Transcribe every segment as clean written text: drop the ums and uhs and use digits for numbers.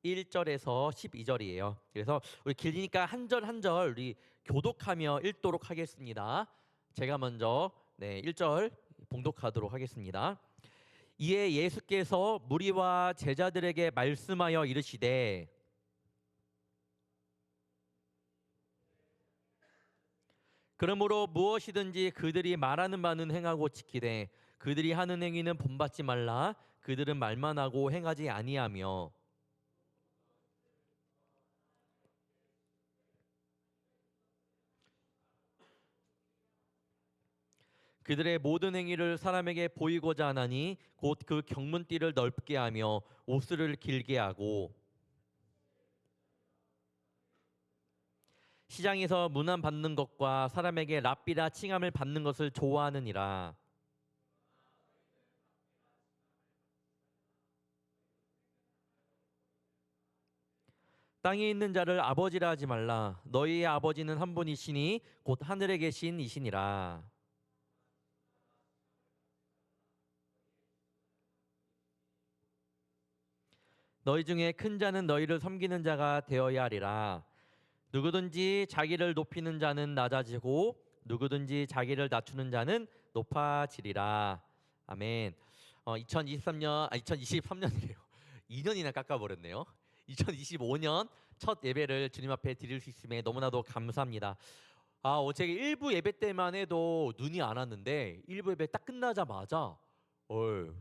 1절에서 12절이에요. 그래서 우리 길리니까 한 절 한 절 우리 교독하며 읽도록 하겠습니다. 제가 먼저 1절 봉독하도록 하겠습니다. 이에 예수께서 무리와 제자들에게 말씀하여 이르시되 그러므로 무엇이든지 그들이 말하는 바는 행하고 지키되 그들이 하는 행위는 본받지 말라. 그들은 말만 하고 행하지 아니하며 그들의 모든 행위를 사람에게 보이고자 하나니 곧 그 경문띠를 넓게 하며 옷을 길게 하고 시장에서 문안 받는 것과 사람에게 랍비라 칭함을 받는 것을 좋아하느니라. 땅에 있는 자를 아버지라 하지 말라. 너희의 아버지는 한 분이시니 곧 하늘에 계신 이시니라. 너희 중에 큰 자는 너희를 섬기는 자가 되어야 하리라. 누구든지 자기를 높이는 자는 낮아지고 누구든지 자기를 낮추는 자는 높아지리라. 아멘. 2023년이래요. 2년이나 깎아버렸네요. 2025년 첫 예배를 주님 앞에 드릴 수 있음에 너무나도 감사합니다. 제가 일부 예배 때만 해도 눈이 안 왔는데 일부 예배 딱 끝나자마자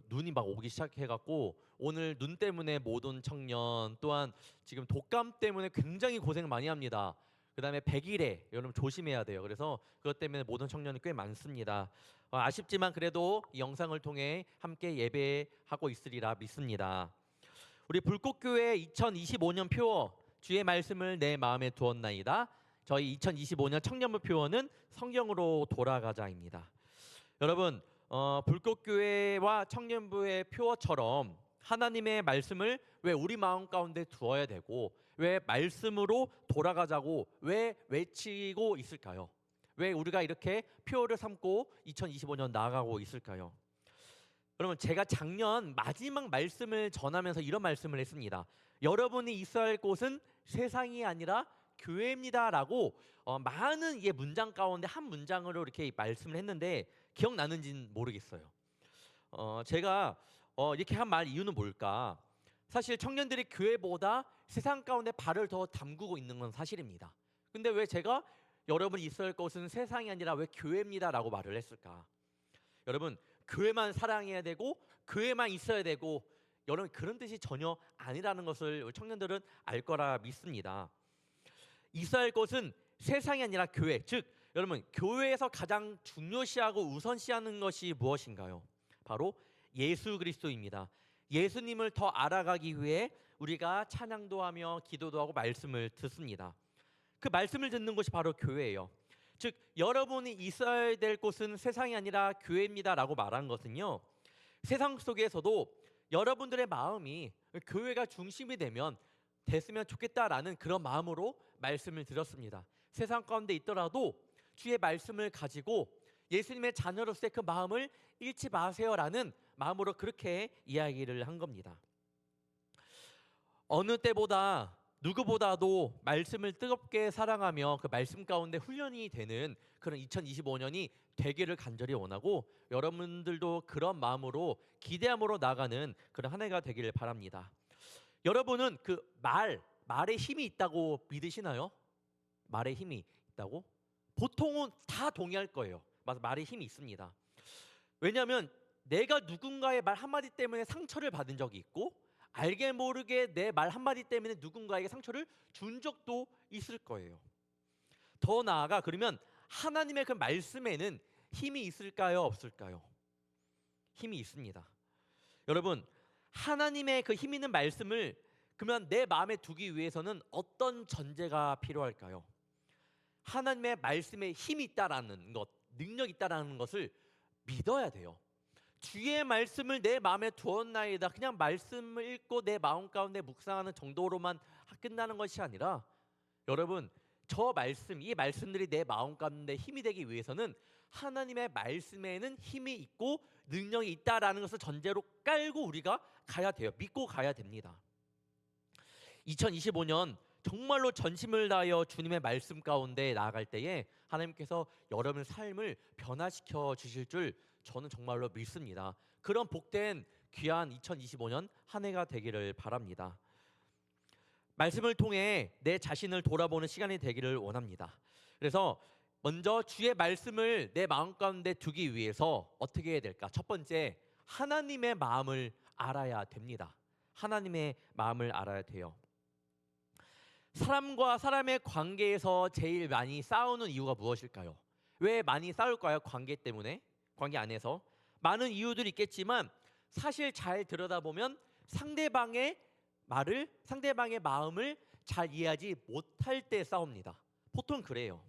눈이 막 오기 시작해갖고 오늘 눈 때문에 못 온 청년 또한 지금 독감 때문에 굉장히 고생 많이 합니다. 그 다음에 100일에 여러분 조심해야 돼요. 그래서 그것 때문에 못 온 청년이 꽤 많습니다. 아쉽지만 그래도 이 영상을 통해 함께 예배하고 있으리라 믿습니다. 우리 불꽃교회 2025년 표어 주의 말씀을 내 마음에 두었나이다. 저희 2025년 청년부 표어는 성경으로 돌아가자입니다. 여러분 불꽃교회와 청년부의 표어처럼 하나님의 말씀을 왜 우리 마음 가운데 두어야 되고 왜 말씀으로 돌아가자고 왜 외치고 있을까요? 왜 우리가 이렇게 표어를 삼고 2025년 나아가고 있을까요? 여러분 제가 작년 마지막 말씀을 전하면서 이런 말씀을 했습니다. 여러분이 있어야 할 곳은 세상이 아니라 교회입니다라고 많은 문장 가운데 한 문장으로 이렇게 말씀을 했는데 기억나는지는 모르겠어요. 제가 이렇게 한 말 이유는 뭘까? 사실 청년들이 교회보다 세상 가운데 발을 더 담그고 있는 건 사실입니다. 근데 왜 제가 여러분이 있어야 할 곳은 세상이 아니라 왜 교회입니다라고 말을 했을까? 여러분 교회만 사랑해야 되고 교회만 있어야 되고 여러분 그런 뜻이 전혀 아니라는 것을 우리 청년들은 알 거라 믿습니다. 있어야 할 곳은 세상이 아니라 교회. 즉 여러분 교회에서 가장 중요시하고 우선시하는 것이 무엇인가요? 바로 예수 그리스도입니다. 예수님을 더 알아가기 위해 우리가 찬양도 하며 기도도 하고 말씀을 듣습니다. 그 말씀을 듣는 곳이 바로 교회예요. 즉 여러분이 있어야 될 곳은 세상이 아니라 교회입니다라고 말한 것은요. 세상 속에서도 여러분들의 마음이 교회가 중심이 됐으면 좋겠다라는 그런 마음으로 말씀을 드렸습니다. 세상 가운데 있더라도 주의 말씀을 가지고 예수님의 자녀로서의 그 마음을 잃지 마세요라는 마음으로 그렇게 이야기를 한 겁니다. 어느 때보다 누구보다도 말씀을 뜨겁게 사랑하며 그 말씀 가운데 훈련이 되는 그런 2025년이 되기를 간절히 원하고 여러분들도 그런 마음으로 기대함으로 나가는 그런 한 해가 되기를 바랍니다. 여러분은 그 말에 힘이 있다고 믿으시나요? 말에 힘이 있다고? 보통은 다 동의할 거예요. 맞아, 말에 힘이 있습니다. 왜냐하면 내가 누군가의 말 한마디 때문에 상처를 받은 적이 있고 알게 모르게 내 말 한마디 때문에 누군가에게 상처를 준 적도 있을 거예요. 더 나아가 그러면 하나님의 그 말씀에는 힘이 있을까요? 없을까요? 힘이 있습니다. 여러분 하나님의 그 힘 있는 말씀을 그러면 내 마음에 두기 위해서는 어떤 전제가 필요할까요? 하나님의 말씀에 힘이 있다라는 것, 능력이 있다라는 것을 믿어야 돼요. 주의 말씀을 내 마음에 두었나이다. 그냥 말씀을 읽고 내 마음 가운데 묵상하는 정도로만 끝나는 것이 아니라 여러분 이 말씀들이 내 마음 가운데 힘이 되기 위해서는 하나님의 말씀에는 힘이 있고 능력이 있다라는 것을 전제로 깔고 우리가 가야 돼요. 믿고 가야 됩니다. 2025년 정말로 전심을 다하여 주님의 말씀 가운데 나아갈 때에 하나님께서 여러분의 삶을 변화시켜 주실 줄 저는 정말로 믿습니다. 그런 복된 귀한 2025년 한 해가 되기를 바랍니다. 말씀을 통해 내 자신을 돌아보는 시간이 되기를 원합니다. 그래서 먼저 주의 말씀을 내 마음 가운데 두기 위해서 어떻게 해야 될까? 첫 번째, 하나님의 마음을 알아야 됩니다. 하나님의 마음을 알아야 돼요. 사람과 사람의 관계에서 제일 많이 싸우는 이유가 무엇일까요? 왜 많이 싸울까요? 관계 때문에? 관계 안에서 많은 이유들이 있겠지만 사실 잘 들여다보면 상대방의 마음을 잘 이해하지 못할 때 싸웁니다. 보통 그래요.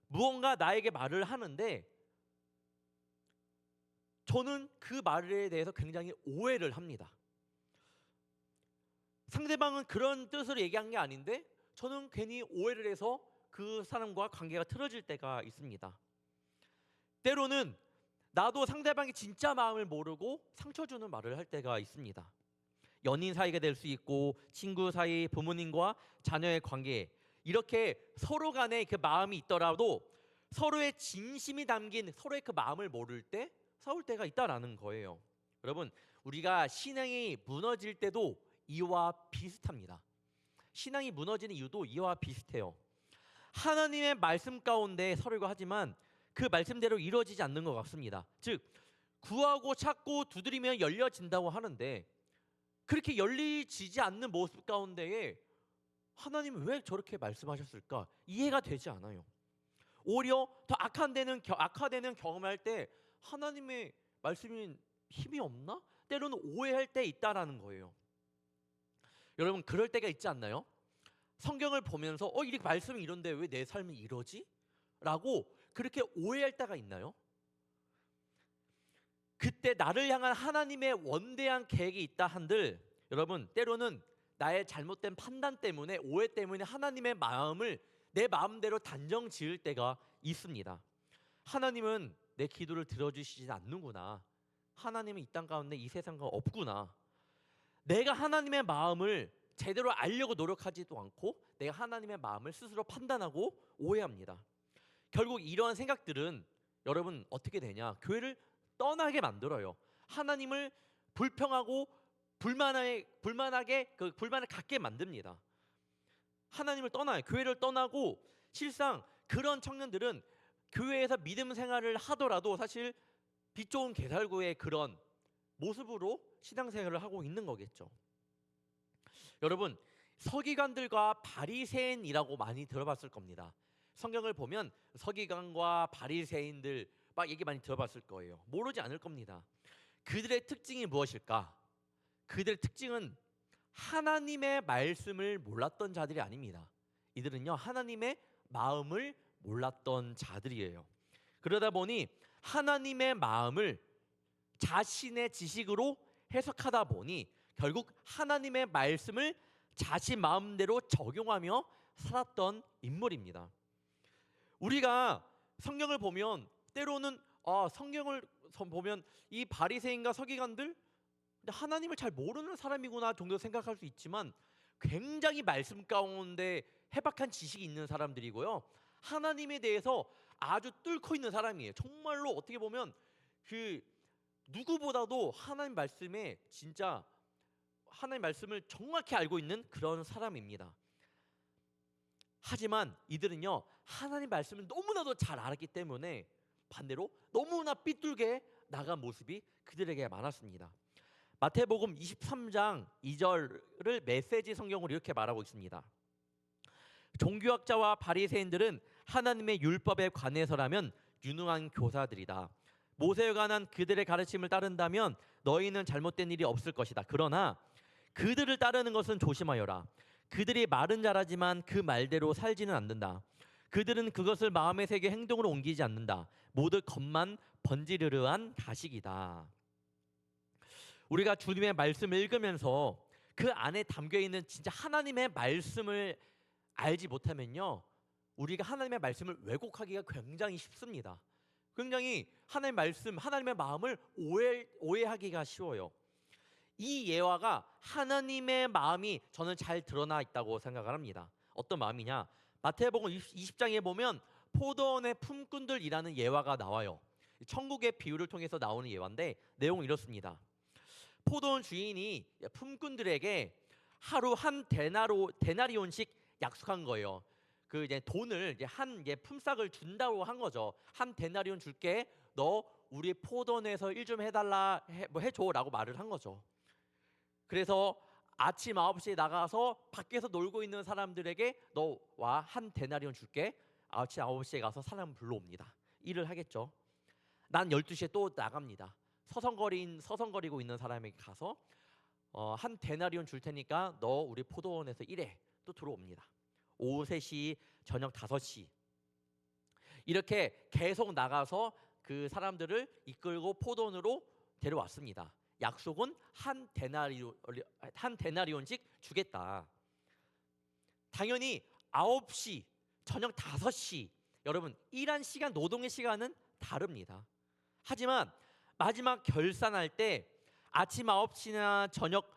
무언가 나에게 말을 하는데 저는 그 말에 대해서 굉장히 오해를 합니다. 상대방은 그런 뜻으로 얘기한 게 아닌데 저는 괜히 오해를 해서 그 사람과 관계가 틀어질 때가 있습니다. 때로는 나도 상대방의 진짜 마음을 모르고 상처 주는 말을 할 때가 있습니다. 연인 사이가 될 수 있고 친구 사이, 부모님과 자녀의 관계, 이렇게 서로 간에 그 마음이 있더라도 서로의 진심이 담긴 서로의 그 마음을 모를 때 싸울 때가 있다라는 거예요. 여러분, 우리가 신앙이 무너질 때도 이와 비슷합니다. 신앙이 무너지는 이유도 이와 비슷해요. 하나님의 말씀 가운데 서려고 하지만 그 말씀대로 이루어지지 않는 것 같습니다. 즉, 구하고 찾고 두드리면 열려진다고 하는데 그렇게 열리지지 않는 모습 가운데에 하나님은 왜 저렇게 말씀하셨을까? 이해가 되지 않아요. 오히려 더 악화되는 경험할 때 하나님의 말씀이 힘이 없나? 때로는 오해할 때 있다라는 거예요. 여러분, 그럴 때가 있지 않나요? 성경을 보면서 이렇게 말씀이 이런데 왜 내 삶이 이러지? 라고 그렇게 오해할 때가 있나요? 그때 나를 향한 하나님의 원대한 계획이 있다 한들 여러분, 때로는 나의 잘못된 판단 때문에, 오해 때문에 하나님의 마음을 내 마음대로 단정 지을 때가 있습니다. 하나님은 내 기도를 들어주시지 않는구나. 하나님은 이 땅 가운데 이 세상과 없구나. 내가 하나님의 마음을 제대로 알려고 노력하지도 않고 내가 하나님의 마음을 스스로 판단하고 오해합니다. 결국 이러한 생각들은 여러분 어떻게 되냐? 교회를 떠나게 만들어요. 하나님을 불평하고 불만을 갖게 만듭니다. 하나님을 떠나요. 교회를 떠나고 실상 그런 청년들은 교회에서 믿음 생활을 하더라도 사실 빛 좋은 개살구의 그런 모습으로 신앙생활을 하고 있는 거겠죠. 여러분, 서기관들과 바리새인이라고 많이 들어봤을 겁니다. 성경을 보면 서기관과 바리새인들 막 얘기 많이 들어봤을 거예요. 모르지 않을 겁니다. 그들의 특징이 무엇일까? 그들의 특징은 하나님의 말씀을 몰랐던 자들이 아닙니다. 이들은요, 하나님의 마음을 몰랐던 자들이에요. 그러다 보니 하나님의 마음을 자신의 지식으로 해석하다 보니 결국 하나님의 말씀을 자신 마음대로 적용하며 살았던 인물입니다. 우리가 성경을 보면 때로는 성경을 보면 이 바리새인과 서기관들 하나님을 잘 모르는 사람이구나 정도 생각할 수 있지만 굉장히 말씀 가운데 해박한 지식이 있는 사람들이고요. 하나님에 대해서 아주 뚫고 있는 사람이에요. 정말로 어떻게 보면 그 누구보다도 하나님 말씀에 진짜 하나님 말씀을 정확히 알고 있는 그런 사람입니다. 하지만 이들은요, 하나님 말씀을 너무나도 잘 알았기 때문에 반대로 너무나 삐뚤게 나간 모습이 그들에게 많았습니다. 마태복음 23장 2절을 메시지 성경으로 이렇게 말하고 있습니다. 종교학자와 바리새인들은 하나님의 율법에 관해서라면 유능한 교사들이다. 모세에 관한 그들의 가르침을 따른다면 너희는 잘못된 일이 없을 것이다. 그러나 그들을 따르는 것은 조심하여라. 그들이 말은 잘하지만 그 말대로 살지는 않는다. 그들은 그것을 마음에 새겨 행동으로 옮기지 않는다. 모두 겉만 번지르르한 가식이다. 우리가 주님의 말씀을 읽으면서 그 안에 담겨있는 진짜 하나님의 말씀을 알지 못하면요, 우리가 하나님의 말씀을 왜곡하기가 굉장히 쉽습니다. 굉장히 하나님의 말씀, 하나님의 마음을 오해하기가 쉬워요. 이 예화가 하나님의 마음이 저는 잘 드러나 있다고 생각을 합니다. 어떤 마음이냐? 마태복음 20장에 보면 포도원의 품꾼들이라는 예화가 나와요. 천국의 비유를 통해서 나오는 예화인데 내용은 이렇습니다. 포도원 주인이 품꾼들에게 하루 한 데나리온씩 약속한 거예요. 그 이제 돈을 이제 한 이제 품삯을 준다고 한 거죠. 한 데나리온 줄게. 너 우리 포도원에서 일 좀 해달라 뭐 해줘라고 말을 한 거죠. 그래서 아침 9시에 나가서 밖에서 놀고 있는 사람들에게 너와 한 데나리온 줄게. 아침 9시에 가서 사람 불러옵니다. 일을 하겠죠. 난 12시에 또 나갑니다. 서성거리고 있는 사람에게 가서 한 데나리온 줄 테니까 너 우리 포도원에서 일해. 또 들어옵니다. 오후 3시, 저녁 5시. 이렇게 계속 나가서 그 사람들을 이끌고 포도원으로 데려왔습니다. 약속은 한 데나리온씩 주겠다. 당연히 9시, 저녁 5시. 여러분, 일한 시간, 노동의 시간은 다릅니다. 하지만 마지막 결산할 때 아침 9시나 저녁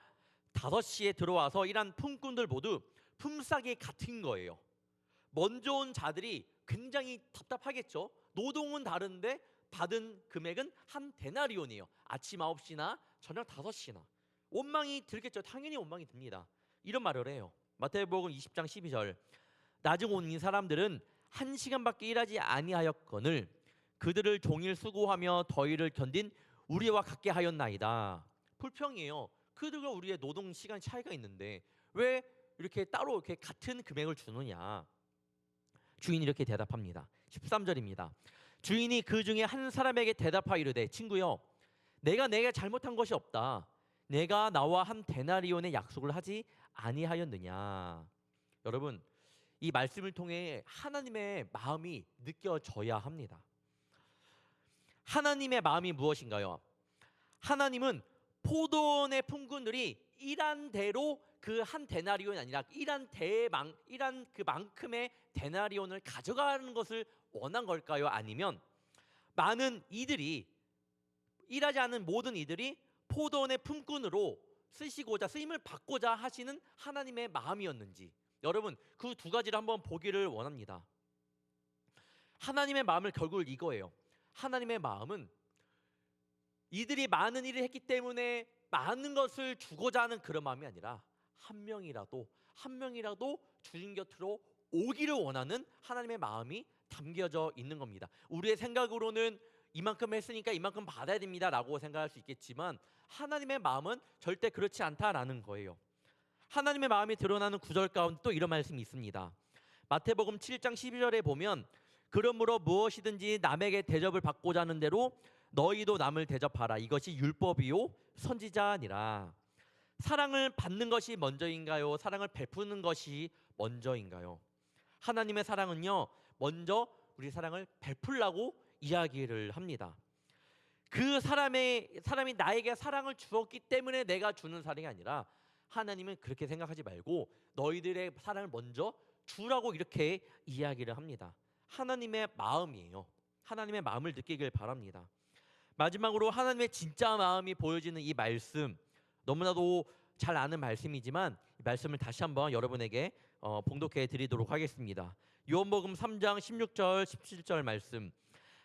5시에 들어와서 일한 품꾼들 모두 품삯이 같은 거예요. 먼저 온 자들이 굉장히 답답하겠죠. 노동은 다른데 받은 금액은 한 데나리온이에요. 아침 9시나 저녁 5시나. 원망이 들겠죠. 당연히 원망이 듭니다. 이런 말을 해요. 마태복음 20장 12절. 나중 온 이 사람들은 1시간밖에 일하지 아니하였거늘 그들을 종일 수고하며 더위를 견딘 우리와 같게 하였나이다. 불평이에요. 그들과 우리의 노동 시간 차이가 있는데 왜 이렇게 따로 이렇게 같은 금액을 주느냐? 주인이 이렇게 대답합니다. 13절입니다. 주인이 그 중에 한 사람에게 대답하여 이르되 친구여 내가 잘못한 것이 없다. 내가 나와 한 데나리온의 약속을 하지 아니하였느냐? 여러분, 이 말씀을 통해 하나님의 마음이 느껴져야 합니다. 하나님의 마음이 무엇인가요? 하나님은 포도원의 품꾼들이 일한 대로 그 한 데나리온이 아니라 일한 그만큼의 데나리온을 가져가는 것을 원한 걸까요? 아니면 많은 이들이 일하지 않은 모든 이들이 포도원의 품꾼으로 쓰임을 받고자 하시는 하나님의 마음이었는지, 여러분 그 두 가지를 한번 보기를 원합니다. 하나님의 마음을 결국 이거예요. 하나님의 마음은 이들이 많은 일을 했기 때문에 많은 것을 주고자 하는 그런 마음이 아니라 한 명이라도 주님 곁으로 오기를 원하는 하나님의 마음이 담겨져 있는 겁니다. 우리의 생각으로는 이만큼 했으니까 이만큼 받아야 됩니다라고 생각할 수 있겠지만 하나님의 마음은 절대 그렇지 않다라는 거예요. 하나님의 마음이 드러나는 구절 가운데 또 이런 말씀이 있습니다. 마태복음 7장 12절에 보면 그러므로 무엇이든지 남에게 대접을 받고자 하는 대로 너희도 남을 대접하라. 이것이 율법이요 선지자니라. 사랑을 받는 것이 먼저인가요? 사랑을 베푸는 것이 먼저인가요? 하나님의 사랑은요, 먼저 우리 사랑을 베풀라고 이야기를 합니다. 그 사람이 나에게 사랑을 주었기 때문에 내가 주는 사랑이 아니라 하나님은 그렇게 생각하지 말고 너희들의 사랑을 먼저 주라고 이렇게 이야기를 합니다. 하나님의 마음이에요. 하나님의 마음을 느끼길 바랍니다. 마지막으로 하나님의 진짜 마음이 보여지는 이 말씀, 너무나도 잘 아는 말씀이지만 이 말씀을 다시 한번 여러분에게 봉독해 드리도록 하겠습니다. 요한복음 3장 16절 17절 말씀.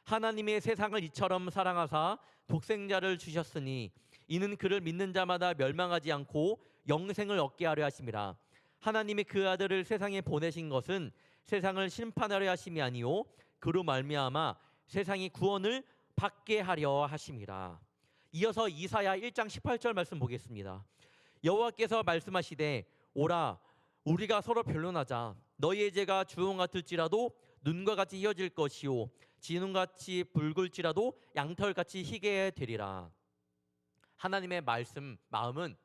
하나님의 세상을 이처럼 사랑하사 독생자를 주셨으니 이는 그를 믿는 자마다 멸망하지 않고 영생을 얻게 하려 하심이라. 하나님이 그 아들을 세상에 보내신 것은 세상을 심판하려 하심이 아니요 그로 말미암아 세상이 구원을 받게 하려 하심이라. 이어서 이사야 1장 18절 말씀 보겠습니다. 여호와께서 말씀하시되 오라 우리가 서로 변론하자. 너희의 죄가 주홍 같을지라도 눈과 같이 희어질 것이요 진홍같이 붉을지라도 양털같이 희게 되리라. 하나님의 마음은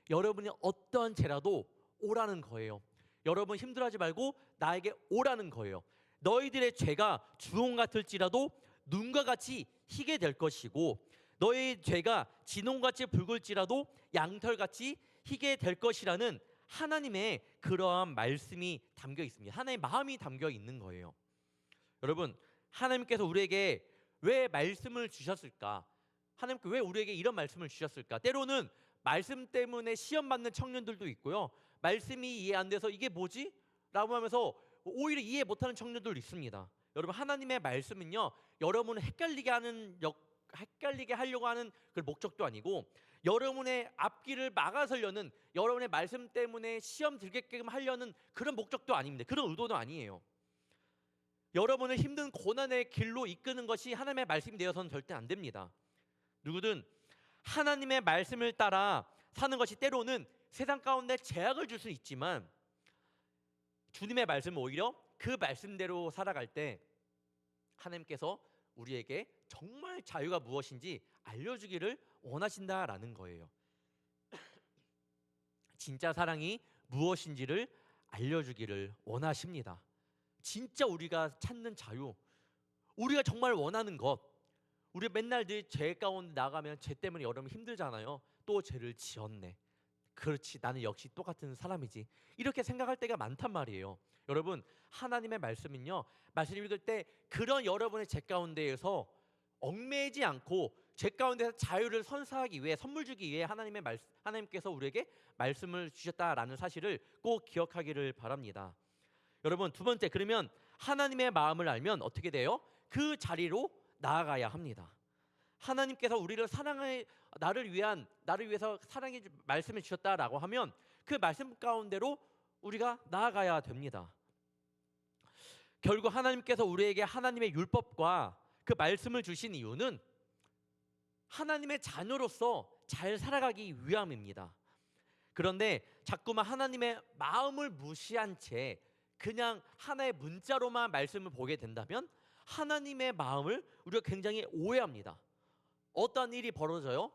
여러분이 어떤 죄라도 오라는 거예요. 여러분 힘들어하지 말고 나에게 오라는 거예요. 너희들의 죄가 주홍 같을지라도 눈과 같이 희게 될 것이고 너희 죄가 진홍같이 붉을지라도 양털같이 희게 될 것이라는 하나님의 그러한 말씀이 담겨 있습니다. 하나님의 마음이 담겨 있는 거예요. 여러분, 하나님께서 우리에게 왜 말씀을 주셨을까? 하나님께 왜 우리에게 이런 말씀을 주셨을까? 때로는 말씀 때문에 시험 받는 청년들도 있고요. 말씀이 이해 안 돼서 이게 뭐지? 라고 하면서 오히려 이해 못하는 청년들도 있습니다. 여러분, 하나님의 말씀은요, 여러분을 헷갈리게 하려고 하는 그 목적도 아니고, 여러분의 앞길을 막아서려는, 여러분의 말씀 때문에 시험 들게끔 하려는 그런 목적도 아닙니다. 그런 의도도 아니에요. 여러분을 힘든 고난의 길로 이끄는 것이 하나님의 말씀이 되어서는 절대 안 됩니다. 누구든 하나님의 말씀을 따라 사는 것이 때로는 세상 가운데 제약을 줄 수 있지만, 주님의 말씀은 오히려 그 말씀대로 살아갈 때 하나님께서 우리에게 정말 자유가 무엇인지 알려주기를 원하신다라는 거예요. 진짜 사랑이 무엇인지를 알려주기를 원하십니다. 진짜 우리가 찾는 자유, 우리가 정말 원하는 것. 우리 맨날 늘 죄 가운데 나가면 죄 때문에 여러분 힘들잖아요. 또 죄를 지었네. 그렇지, 나는 역시 똑같은 사람이지. 이렇게 생각할 때가 많단 말이에요. 여러분, 하나님의 말씀은요, 말씀 읽을 때 그런 여러분의 죄 가운데에서 얽매이지 않고 죄 가운데서 자유를 선사하기 위해, 선물 주기 위해 하나님께서 우리에게 말씀을 주셨다라는 사실을 꼭 기억하기를 바랍니다. 여러분, 두 번째, 그러면 하나님의 마음을 알면 어떻게 돼요? 그 자리로 나아가야 합니다. 하나님께서 우리를 나를 위해서 사랑의 말씀을 주셨다라고 하면 그 말씀 가운데로 우리가 나아가야 됩니다. 결국 하나님께서 우리에게 하나님의 율법과 그 말씀을 주신 이유는 하나님의 자녀로서 잘 살아가기 위함입니다. 그런데 자꾸만 하나님의 마음을 무시한 채 그냥 하나의 문자로만 말씀을 보게 된다면 하나님의 마음을 우리가 굉장히 오해합니다. 어떤 일이 벌어져요?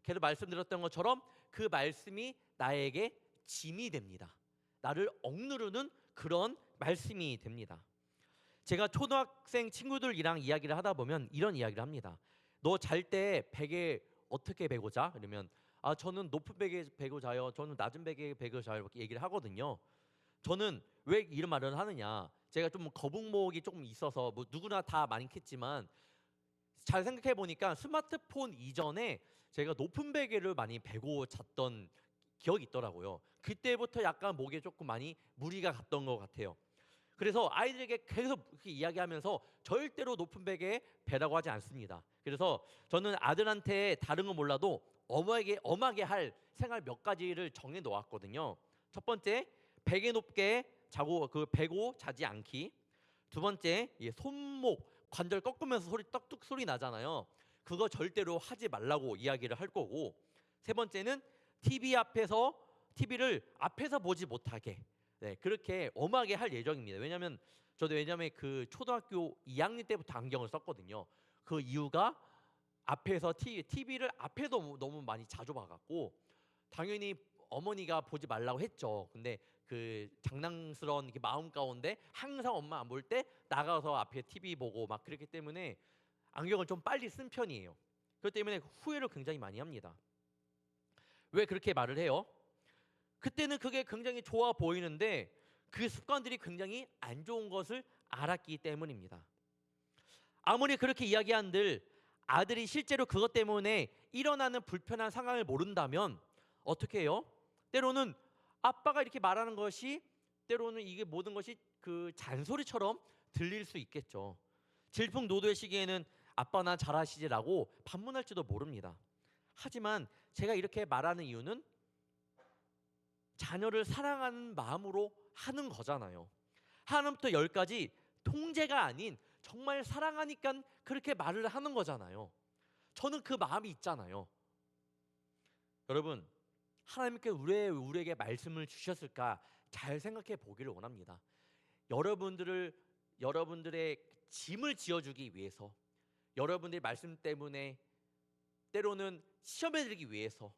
계속 말씀드렸던 것처럼 그 말씀이 나에게 짐이 됩니다. 나를 억누르는 그런 말씀이 됩니다. 제가 초등학생 친구들이랑 이야기를 하다 보면 이런 이야기를 합니다. 너 잘 때 베개 어떻게 베고 자? 그러면 저는 높은 베개 베고 자요. 저는 낮은 베개 베고 자요. 이렇게 얘기를 하거든요. 저는 왜 이런 말을 하느냐? 제가 좀 거북목이 조금 있어서 뭐 누구나 다 많겠지만 잘 생각해 보니까 스마트폰 이전에 제가 높은 베개를 많이 베고 잤던 기억이 있더라고요. 그때부터 약간 목에 조금 많이 무리가 갔던 것 같아요. 그래서 아이들에게 계속 그렇게 이야기하면서 절대로 높은 베개에 베라고 하지 않습니다. 그래서 저는 아들한테 다른 건 몰라도 엄하게 할 생활 몇 가지를 정해 놓았거든요. 첫 번째, 베개 높게 베고 자지 않기. 두 번째, 손목 관절 꺾으면서 떡뚝 소리 나잖아요. 그거 절대로 하지 말라고 이야기를 할 거고, 세 번째는 TV를 앞에서 보지 못하게, 그렇게 엄하게 할 예정입니다. 왜냐면 그 초등학교 2학년 때부터 안경을 썼거든요. 그 이유가 앞에서 TV를 앞에서 너무 많이 자주 봐갖고 당연히 어머니가 보지 말라고 했죠. 근데 그 장난스러운 마음 가운데 항상 엄마 안 볼 때 나가서 앞에 TV 보고 막 그랬기 때문에 안경을 좀 빨리 쓴 편이에요. 그렇기 때문에 후회를 굉장히 많이 합니다. 왜 그렇게 말을 해요? 그때는 그게 굉장히 좋아 보이는데 그 습관들이 굉장히 안 좋은 것을 알았기 때문입니다. 아무리 그렇게 이야기한들 아들이 실제로 그것 때문에 일어나는 불편한 상황을 모른다면 어떻게 해요? 때로는 아빠가 이렇게 말하는 것이, 때로는 이게 모든 것이 그 잔소리처럼 들릴 수 있겠죠. 질풍노도의 시기에는 아빠 나 잘하시지라고 반문할지도 모릅니다. 하지만 제가 이렇게 말하는 이유는 자녀를 사랑하는 마음으로 하는 거잖아요. 하나부터 열까지 통제가 아닌 정말 사랑하니까 그렇게 말을 하는 거잖아요. 저는 그 마음이 있잖아요. 여러분, 하나님께 왜 우리에게 말씀을 주셨을까 잘 생각해 보기를 원합니다. 여러분들의 짐을 지어주기 위해서, 여러분들의 말씀 때문에 때로는 시험에 들기 위해서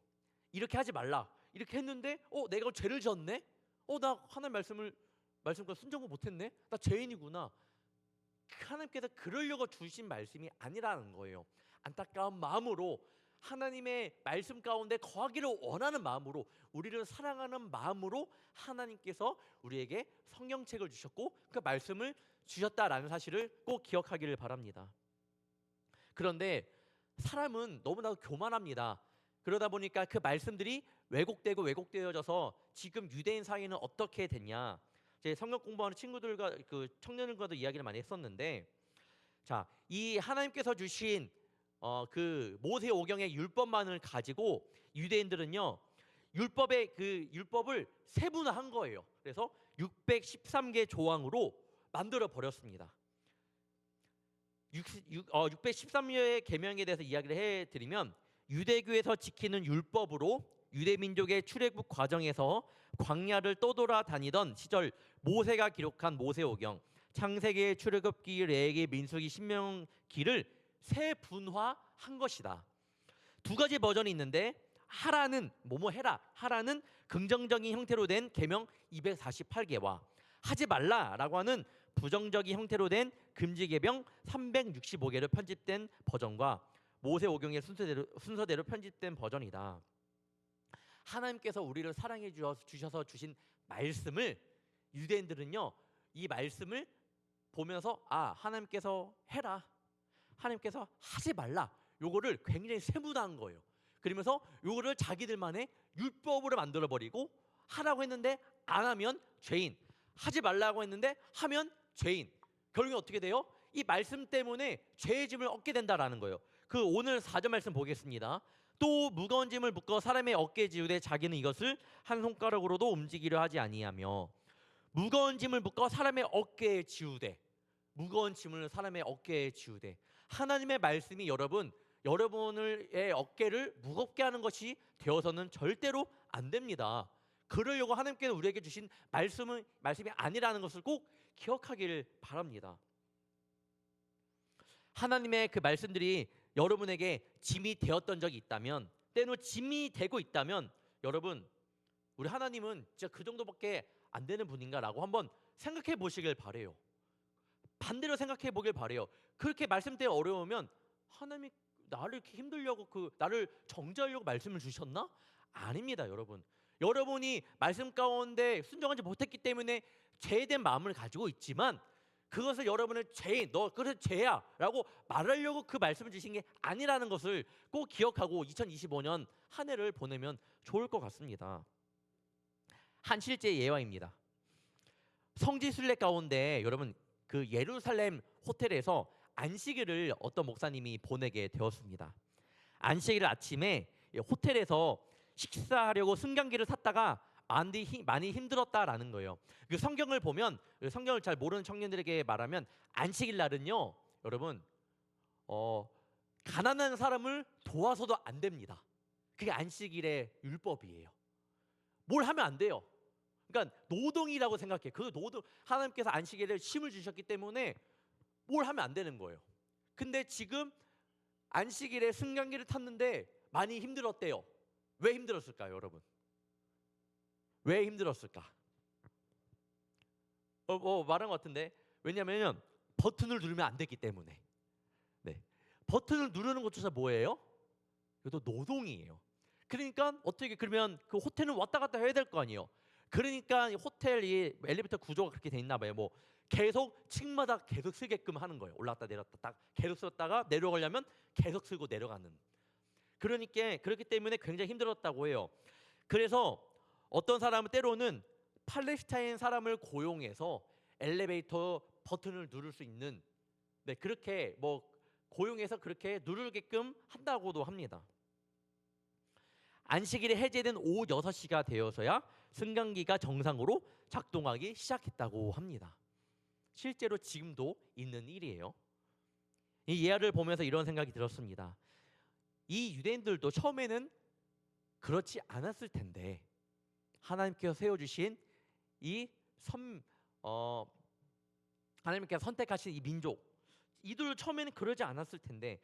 이렇게 하지 말라 이렇게 했는데 내가 죄를 지었네? 나 하나님 말씀과 순종을 못했네? 나 죄인이구나. 하나님께서 그러려고 주신 말씀이 아니라는 거예요. 안타까운 마음으로 하나님의 말씀 가운데 거하기를 원하는 마음으로, 우리를 사랑하는 마음으로 하나님께서 우리에게 성경책을 주셨고 그 말씀을 주셨다라는 사실을 꼭 기억하기를 바랍니다. 그런데 사람은 너무나도 교만합니다. 그러다 보니까 그 말씀들이 왜곡되고 왜곡되어져서 지금 유대인 사이에는 어떻게 됐냐? 제 성경 공부하는 친구들과 그 청년들과도 이야기를 많이 했었는데, 자, 이 하나님께서 주신 그 모세 오경의 율법만을 가지고 유대인들은요, 율법을 세분화한 거예요. 그래서 613개 조항으로 만들어 버렸습니다. 613의 계명에 대해서 이야기를 해드리면, 유대교에서 지키는 율법으로 유대 민족의 출애굽 과정에서 광야를 떠돌아다니던 시절 모세가 기록한 모세오경, 창세기, 출애굽기, 레위기, 민수기, 신명기를 세분화한 것이다. 두 가지 버전이 있는데, 하라는 뭐뭐 해라, 하라는 긍정적인 형태로 된 계명 248개와 하지 말라라고 하는 부정적인 형태로 된 금지 계명 365개로 편집된 버전과 모세오경의 순서대로 편집된 버전이다. 하나님께서 우리를 사랑해 주셔서 주신 말씀을 유대인들은요, 이 말씀을 보면서 하나님께서 해라, 하나님께서 하지 말라, 요거를 굉장히 세분화한 거예요. 그러면서 요거를 자기들만의 율법으로 만들어 버리고, 하라고 했는데 안 하면 죄인, 하지 말라고 했는데 하면 죄인. 결국에 어떻게 돼요? 이 말씀 때문에 죄의 짐을 얻게 된다라는 거예요. 그 오늘 4절 말씀 보겠습니다. 또 무거운 짐을 묶어 사람의 어깨에 지우되 자기는 이것을 한 손가락으로도 움직이려 하지 아니하며. 무거운 짐을 묶어 사람의 어깨에 지우되, 무거운 짐을 사람의 어깨에 지우되. 하나님의 말씀이 여러분의 어깨를 무겁게 하는 것이 되어서는 절대로 안 됩니다. 그러려고 하나님께서 우리에게 주신 말씀이 아니라는 것을 꼭 기억하기를 바랍니다. 하나님의 그 말씀들이 여러분에게 짐이 되었던 적이 있다면, 때로 짐이 되고 있다면, 여러분, 우리 하나님은 진짜 그 정도밖에 안 되는 분인가라고 한번 생각해 보시길 바래요. 반대로 생각해 보길 바래요. 그렇게 말씀 때문에 어려우면 하나님이 나를 이렇게 힘들려고, 나를 정죄하려고 말씀을 주셨나? 아닙니다, 여러분. 여러분이 말씀 가운데 순종하지 못했기 때문에 죄된 마음을 가지고 있지만, 그것을 여러분을 죄인, 너 그래서 죄야 라고 말하려고 그 말씀을 주신 게 아니라는 것을 꼭 기억하고 2025년 한 해를 보내면 좋을 것 같습니다. 한 실제 예화입니다. 성지 순례 가운데 여러분, 그 예루살렘 호텔에서 안식일을 어떤 목사님이 보내게 되었습니다. 안식일 아침에 호텔에서 식사하려고 승강기를 탔다가 많이 힘들었다라는 거예요. 그 성경을 보면, 성경을 잘 모르는 청년들에게 말하면, 안식일 날은요, 여러분, 가난한 사람을 도와서도 안 됩니다. 그게 안식일의 율법이에요. 뭘 하면 안 돼요. 그러니까 노동이라고 생각해. 그 노동, 하나님께서 안식일에 쉼을 주셨기 때문에 뭘 하면 안 되는 거예요. 근데 지금 안식일에 승강기를 탔는데 많이 힘들었대요. 왜 힘들었을까요, 여러분? 왜 힘들었을까? 말한 것 같은데, 왜냐하면 버튼을 누르면 안 됐기 때문에. 네, 버튼을 누르는 것조차 뭐예요? 이것도 노동이에요. 그러니까 어떻게, 그러면 그 호텔은 왔다 갔다 해야 될 거 아니에요. 그러니까 호텔이 엘리베이터 구조가 그렇게 돼 있나 봐요. 뭐 계속 층마다 계속 쓰게끔 하는 거예요. 올랐다 내렸다 딱 계속 썼다가 내려가려면 계속 쓰고 내려가는. 그러니까 그렇기 때문에 굉장히 힘들었다고 해요. 그래서 어떤 사람은 때로는 팔레스타인 사람을 고용해서 엘리베이터 버튼을 누를 수 있는, 네, 그렇게 뭐 고용해서 그렇게 누르게끔 한다고도 합니다. 안식일에 해제된 오후 6시가 되어서야 승강기가 정상으로 작동하기 시작했다고 합니다. 실제로 지금도 있는 일이에요. 이 예화를 보면서 이런 생각이 들었습니다. 이 유대인들도 처음에는 그렇지 않았을 텐데, 하나님께서 세워주신 하나님께서 선택하신 이 민족, 이들 처음에는 그러지 않았을 텐데,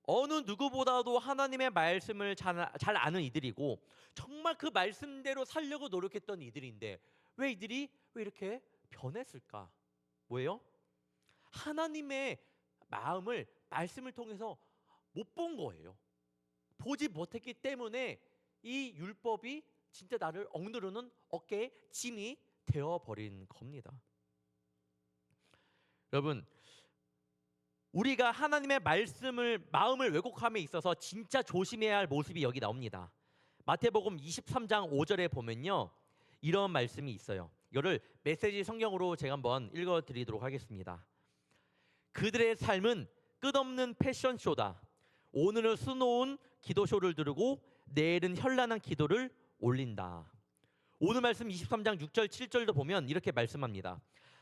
어느 누구보다도 하나님의 말씀을 잘 아는 이들이고 정말 그 말씀대로 살려고 노력했던 이들인데, 왜 이들이 이렇게 변했을까? 뭐예요? 하나님의 마음을 말씀을 통해서 못 본 거예요. 보지 못했기 때문에 이 율법이 진짜 나를 억누르는 어깨에 짐이 되어버린 겁니다. 여러분, 우리가 하나님의 말씀을 마음을 왜곡함에 있어서 진짜 조심해야 할 모습이 여기 나옵니다. 마태복음 23장 5절에 보면요, 이런 말씀이 있어요. 이거를 메시지 성경으로 제가 한번 읽어드리도록 하겠습니다. 그들의 삶은 끝없는 패션쇼다. 오늘은 수놓은 기도쇼를 두르고 내일은 현란한 기도를 올린다. 오늘 말씀 23장 6절 7절도 보면 이렇게 말씀합니다.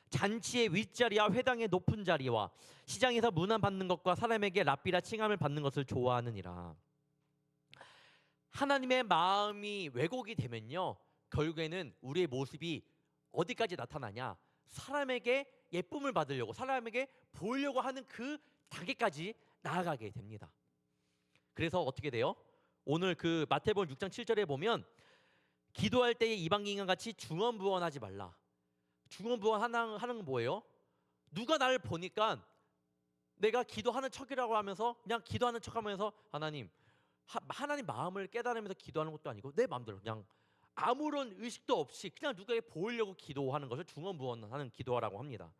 잔치의 윗자리와 회당의 높은 자리와 시장에서 문안 받는 것과 사람에게 랍비라 칭함을 받는 것을 좋아하느니라. 하나님의 마음이 왜곡이 되면요, 결국에는 우리의 모습이 어디까지 나타나냐, 사람에게 예쁨을 받으려고, 사람에게 보이려고 하는 그 단계까지 나아가게 됩니다. 그래서 어떻게 돼요? 오늘 그 마태복음 6장 7절에 보면 기도할 때에 이방인과 같이 중언부언하지 말라. 중언부언하는 건 뭐예요? 누가 나를 보니까 내가 기도하는 척이라고 하면서 그냥 기도하는 척하면서 하나님 마음을 깨달으면서 기도하는 것도 아니고 내 마음대로 그냥 아무런 의식도 없이 그냥 누가에게 보이려고 기도하는 것을 중언부언하는 기도라고 합니다.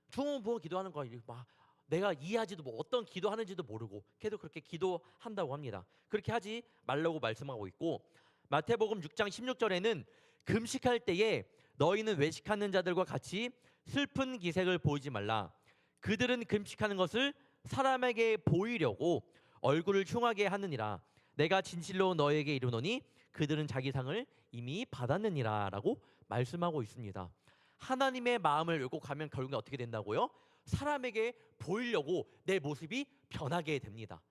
중언부언 기도하는 거 막 내가 이해하지도 어떤 기도하는지도 모르고 계속 그렇게 기도한다고 합니다. 그렇게 하지 말라고 말씀하고 있고, 마태복음 6장 16절에는 금식할 때에 너희는 외식하는 자들과 같이 슬픈 기색을 보이지 말라. 그들은 금식하는 것을 사람에게 보이려고 얼굴을 흉하게 하느니라. 내가 진실로 너희에게 이르노니 그들은 자기 상을 이미 받았느니라 라고 말씀하고 있습니다. 하나님의 마음을 왜곡하면 결국에 어떻게 된다고요? 사람에게 보이려고 내 모습이 변하게 됩니다.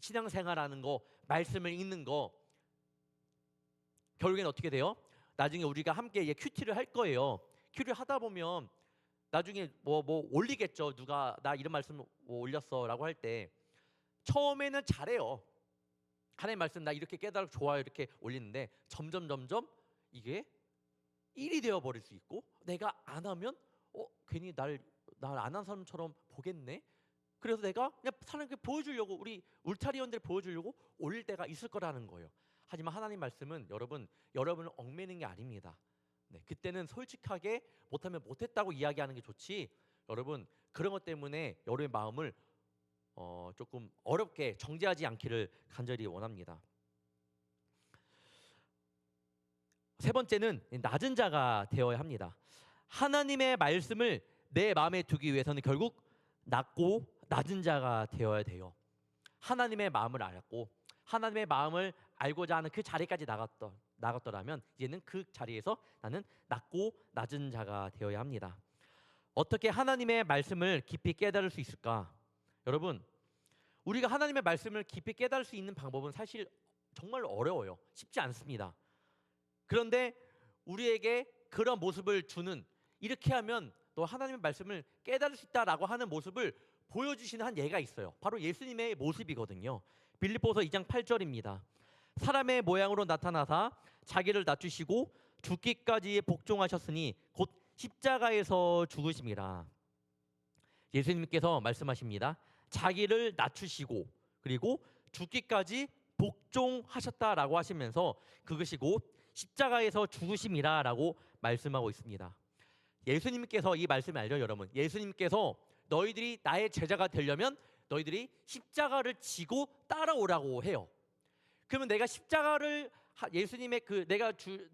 신앙생활하는 거, 말씀을 읽는 거, 결국엔 어떻게 돼요? 나중에 우리가 함께 큐티를 할 거예요. 큐티를 하다 보면 나중에 뭐 올리겠죠. 누가 나 이런 말씀 올렸어 라고 할 때 처음에는 잘해요. 하나님 말씀 나 이렇게 깨달아 좋아요 이렇게 올리는데 점점 이게 일이 되어버릴 수 있고, 내가 안 하면 괜히 날 안 한 사람처럼 보겠네. 그래서 내가 그냥 사람에게 보여주려고, 우리 울타리원들 보여주려고 올릴 때가 있을 거라는 거예요. 하지만 하나님 말씀은 여러분을 얽매는 게 아닙니다. 네, 그때는 솔직하게 못하면 못했다고 이야기하는 게 좋지, 여러분 그런 것 때문에 여러분의 마음을 조금 어렵게 정죄하지 않기를 간절히 원합니다. 세 번째는 낮은 자가 되어야 합니다. 하나님의 말씀을 내 마음에 두기 위해서는 결국 낮고 낮은 자가 되어야 돼요. 하나님의 마음을 알고 하나님의 마음을 알고자 하는 그 자리까지 나갔더라면 이제는 그 자리에서 나는 낮고 낮은 자가 되어야 합니다. 어떻게 하나님의 말씀을 깊이 깨달을 수 있을까? 여러분, 우리가 하나님의 말씀을 깊이 깨달을 수 있는 방법은 사실 정말 어려워요. 쉽지 않습니다. 그런데 우리에게 그런 모습을 주는, 이렇게 하면 너 하나님의 말씀을 깨달을 수 있다라고 하는 모습을 보여주시는 한 예가 있어요. 바로 예수님의 모습이거든요. 빌립보서 2장 8절입니다. 사람의 모양으로 나타나사 자기를 낮추시고 죽기까지 복종하셨으니 곧 십자가에서 죽으심이라. 예수님께서 말씀하십니다. 자기를 낮추시고 그리고 죽기까지 복종하셨다라고 하시면서 그것이 곧 십자가에서 죽으심이라라고 말씀하고 있습니다. 예수님께서 이 말씀을 알죠, 여러분? 예수님께서 너희들이 나의 제자가 되려면 너희들이 십자가를 지고 따라오라고 해요. 그러면 내가 십자가를 예수님의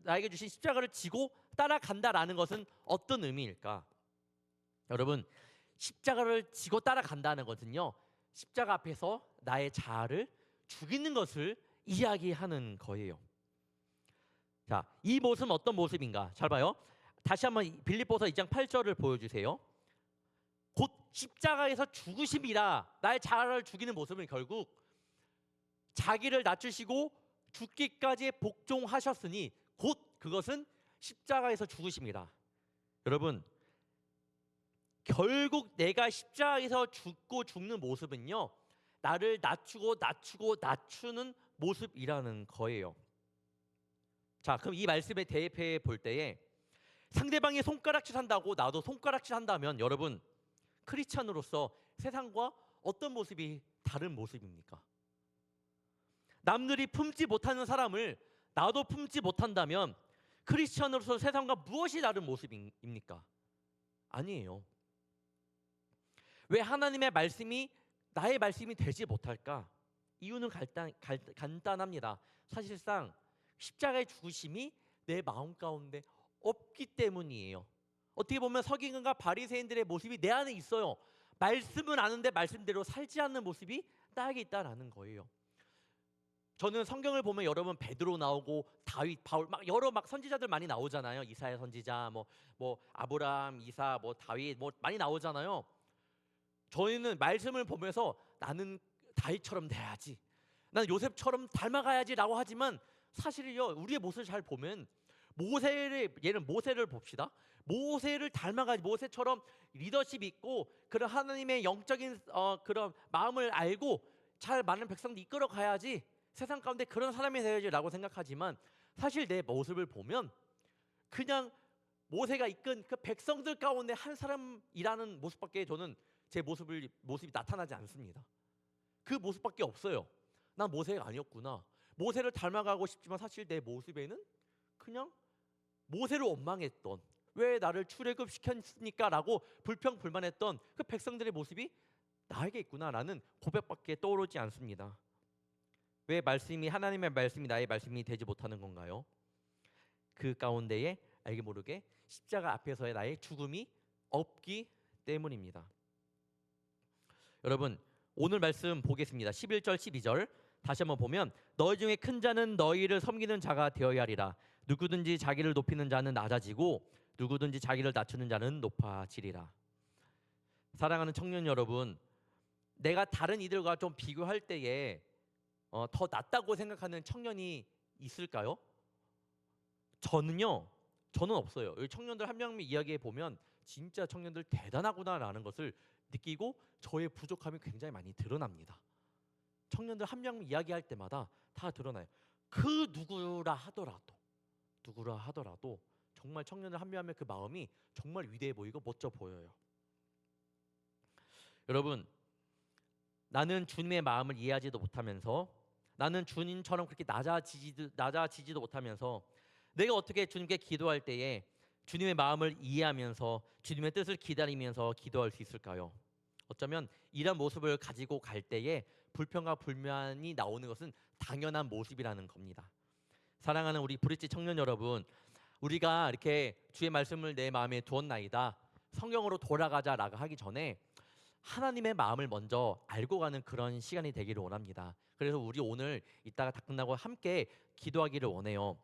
나에게 주신 십자가를 지고 따라간다라는 것은 어떤 의미일까? 여러분, 십자가를 지고 따라간다는 것은요, 십자가 앞에서 나의 자아를 죽이는 것을 이야기하는 거예요. 자, 이 모습은 어떤 모습인가? 잘 봐요. 다시 한번 빌립보서 2장 8절을 보여주세요. 곧 십자가에서 죽으심이라. 나의 자아를 죽이는 모습은 결국 자기를 낮추시고 죽기까지 복종하셨으니 곧 그것은 십자가에서 죽으심이라. 여러분, 결국 내가 십자가에서 죽고 죽는 모습은요, 나를 낮추는 모습이라는 거예요. 자, 그럼 이 말씀에 대입해 볼 때에 상대방이 손가락질 한다고 나도 손가락질 한다면 여러분, 크리스찬으로서 세상과 어떤 모습이 다른 모습입니까? 남들이 품지 못하는 사람을 나도 품지 못한다면 크리스찬으로서 세상과 무엇이 다른 모습입니까? 아니에요. 왜 하나님의 말씀이 나의 말씀이 되지 못할까? 이유는 간단합니다. 사실상 십자가의 죽으심이 내 마음 가운데 없기 때문이에요. 어떻게 보면 서기관과 바리새인들의 모습이 내 안에 있어요. 말씀은 아는데 말씀대로 살지 않는 모습이 나에게 있다라는 거예요. 저는 성경을 보면 여러분 베드로 나오고 다윗, 바울 막 여러 막 선지자들 많이 나오잖아요. 이사야 선지자, 뭐 아브라함, 이사, 뭐 다윗 뭐 많이 나오잖아요. 저희는 말씀을 보면서 나는 다윗처럼 돼야지, 나는 요셉처럼 닮아가야지라고 하지만 사실은요, 우리의 모습을 잘 보면 예를 모세를 봅시다. 모세를 닮아가지, 모세처럼 리더십 있고 그런 하나님의 영적인 그런 마음을 알고 잘 많은 백성들 이끌어 가야지, 세상 가운데 그런 사람이 되야지라고 생각하지만 사실 내 모습을 보면 그냥 모세가 이끈 그 백성들 가운데 한 사람이라는 모습밖에 저는 제 모습이 나타나지 않습니다. 그 모습밖에 없어요. 난 모세가 아니었구나. 모세를 닮아가고 싶지만 사실 내 모습에는 그냥 모세를 원망했던, 왜 나를 출애굽시켰습니까? 라고 불평불만했던 그 백성들의 모습이 나에게 있구나라는 고백밖에 떠오르지 않습니다. 왜 하나님의 말씀이 나의 말씀이 되지 못하는 건가요? 그 가운데에 알게 모르게 십자가 앞에서의 나의 죽음이 없기 때문입니다. 여러분, 오늘 말씀 보겠습니다. 11절 12절 다시 한번 보면, 너희 중에 큰 자는 너희를 섬기는 자가 되어야 하리라. 누구든지 자기를 높이는 자는 낮아지고 누구든지 자기를 낮추는 자는 높아지리라. 사랑하는 청년 여러분, 내가 다른 이들과 좀 비교할 때에 더 낫다고 생각하는 청년이 있을까요? 저는 없어요. 여기 청년들 한 명씩 이야기해 보면 진짜 청년들 대단하구나라는 것을 느끼고 저의 부족함이 굉장히 많이 드러납니다. 청년들 한 명 이야기할 때마다 다 드러나요. 그 누구라 하더라도 정말 청년들 한 명 하면 그 마음이 정말 위대해 보이고 멋져 보여요. 여러분, 나는 주님의 마음을 이해하지도 못하면서, 나는 주님처럼 그렇게 낮아지지도 못하면서 내가 어떻게 주님께 기도할 때에 주님의 마음을 이해하면서 주님의 뜻을 기다리면서 기도할 수 있을까요? 어쩌면 이런 모습을 가지고 갈 때에 불평과 불만이 나오는 것은 당연한 모습이라는 겁니다. 사랑하는 우리 브릿지 청년 여러분, 우리가 이렇게 주의 말씀을 내 마음에 두었나이다, 성경으로 돌아가자라고 하기 전에 하나님의 마음을 먼저 알고 가는 그런 시간이 되기를 원합니다. 그래서 우리 오늘 이따가 다 끝나고 함께 기도하기를 원해요.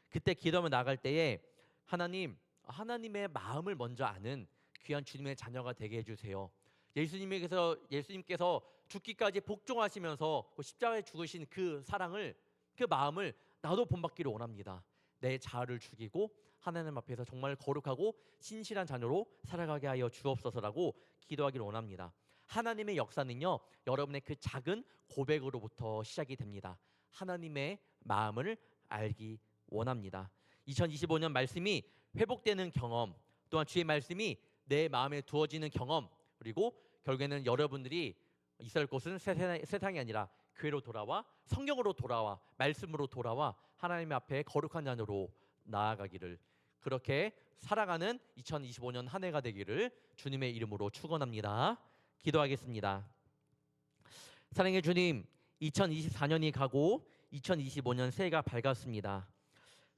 그때 기도하며 나갈 때에 하나님의 마음을 먼저 아는 귀한 주님의 자녀가 되게 해주세요. 예수님께서 죽기까지 복종하시면서 십자가에 죽으신 그 사랑을, 그 마음을 나도 본받기를 원합니다. 내 자아를 죽이고 하나님 앞에서 정말 거룩하고 신실한 자녀로 살아가게 하여 주옵소서라고 기도하기를 원합니다. 하나님의 역사는요, 여러분의 그 작은 고백으로부터 시작이 됩니다. 하나님의 마음을 알기 원합니다. 2025년 말씀이 회복되는 경험, 또한 주의 말씀이 내 마음에 두어지는 경험, 그리고 결국에는 여러분들이 있을 곳은 세상이 아니라 교회로 돌아와, 성경으로 돌아와, 말씀으로 돌아와 하나님 앞에 거룩한 자녀로 나아가기를, 그렇게 살아가는 2025년 한 해가 되기를 주님의 이름으로 축원합니다. 기도하겠습니다. 사랑의 주님, 2024년이 가고 2025년 새해가 밝았습니다.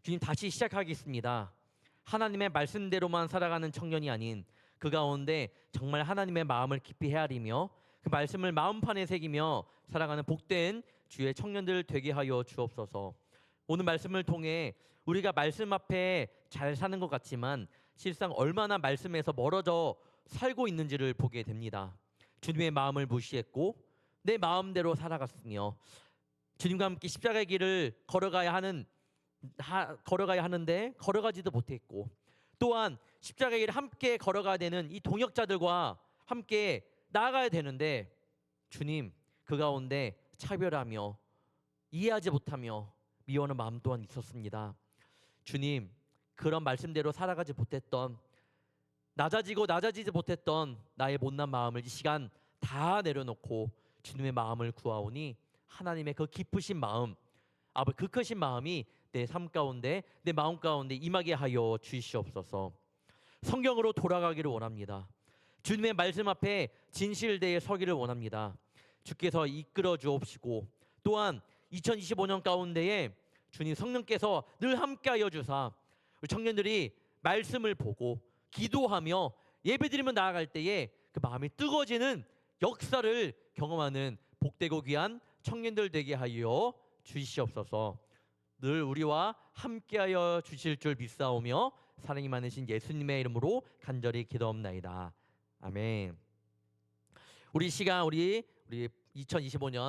주님, 다시 시작하겠습니다. 하나님의 말씀대로만 살아가는 청년이 아닌 그 가운데 정말 하나님의 마음을 깊이 헤아리며 그 말씀을 마음판에 새기며 살아가는 복된 주의 청년들 되게 하여 주옵소서. 오늘 말씀을 통해 우리가 말씀 앞에 잘 사는 것 같지만 실상 얼마나 말씀에서 멀어져 살고 있는지를 보게 됩니다. 주님의 마음을 무시했고 내 마음대로 살아갔으며 주님과 함께 십자가의 길을 걸어가야 하는데 걸어가지도 못했고, 또한 십자가의 길을 함께 걸어가야 되는 이 동역자들과 함께 나아가야 되는데 주님, 그 가운데 차별하며 이해하지 못하며 미워하는 마음 또한 있었습니다. 주님, 그런 말씀대로 살아가지 못했던, 낮아지지 못했던 나의 못난 마음을 이 시간 다 내려놓고 주님의 마음을 구하오니 하나님의 그 깊으신 마음, 그 크신 마음이 내 삶 가운데, 내 마음 가운데 임하게 하여 주시옵소서. 성경으로 돌아가기를 원합니다. 주님의 말씀 앞에 진실되게 서기를 원합니다. 주께서 이끌어 주옵시고 또한 2025년 가운데에 주님 성령께서 늘 함께하여 주사 우리 청년들이 말씀을 보고 기도하며 예배드리며 나아갈 때에 그 마음이 뜨거워지는 역사를 경험하는 복되고 귀한 청년들 되게 하여 주시옵소서. 늘 우리와 함께하여 주실 줄 믿사오며 사랑이 많으신 예수님의 이름으로 간절히 기도옵나이다. 아멘. 우리 2025년